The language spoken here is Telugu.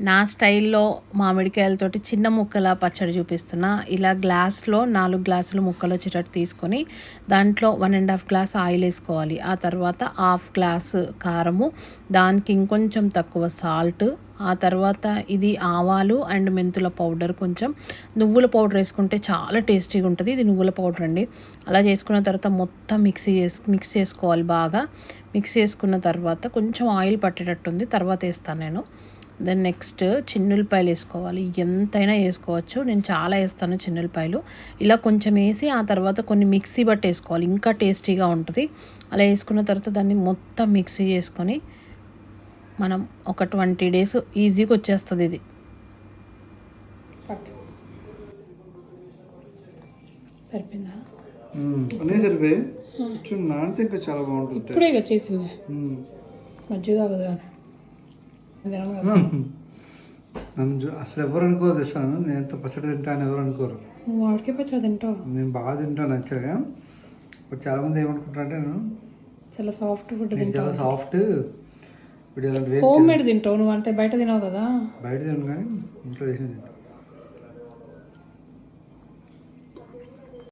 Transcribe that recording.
నా స్టైల్లో మామిడికాయలతోటి చిన్న ముక్కల పచ్చడి చూపిస్తున్నా. ఇలా గ్లాస్లో 4 గ్లాసులు ముక్కలు వచ్చేటట్టు తీసుకొని దాంట్లో 1.5 గ్లాస్ ఆయిల్ వేసుకోవాలి. ఆ తర్వాత 1/2 గ్లాసు కారము, దానికి ఇంకొంచెం తక్కువ సాల్ట్, ఆ తర్వాత ఇది ఆవాలు అండ్ మెంతుల పౌడర్, కొంచెం నువ్వుల పౌడర్ వేసుకుంటే చాలా టేస్టీగా ఉంటుంది. ఇది నువ్వుల పౌడర్ అండి. అలా చేసుకున్న తర్వాత మొత్తం మిక్స్ చేసుకోవాలి. బాగా మిక్స్ చేసుకున్న తర్వాత కొంచెం ఆయిల్ పట్టేటట్టుంది, తర్వాత వేస్తాను నేను. దెన్ నెక్స్ట్ చిన్నులపాయలు వేసుకోవాలి. ఎంతైనా వేసుకోవచ్చు, నేను చాలా వేస్తాను చిన్నులపాయలు. ఇలా కొంచెం వేసి ఆ తర్వాత కొన్ని మిక్సీ బట్టి వేసుకోవాలి, ఇంకా టేస్టీగా ఉంటుంది. అలా వేసుకున్న తర్వాత దాన్ని మొత్తం మిక్సీ చేసుకొని మనం ఒక 20 days ఈజీగా వచ్చేస్తుంది. ఇది సరిపోయిందా? అన్నీ సరిపోయి నానితే ఇంకా చాలా బాగుంటుంది. ఇప్పుడే వచ్చేసింది, మజ్జిగ తాగదు కానీ. నన్ను అసలు ఎవరు అనుకోదు ఇస్తాను, నేను ఎంత పచ్చడి తింటాను ఎవరు అనుకోరు. వాడికే పచ్చడి తింటావు? నేను బాగా తింటాను యాక్చువల్గా. ఇప్పుడు చాలామంది ఏమనుకుంటారంటే నేను చాలా సాఫ్ట్ ఫుడ్ తింటావు, చాలా సాఫ్ట్. ఇప్పుడు హోమ్ మేడ్ తింటావు నువ్వు, అంటే బయట తినవు కదా. బయట తినను కానీ ఇంట్లో చేసిన తింటాను.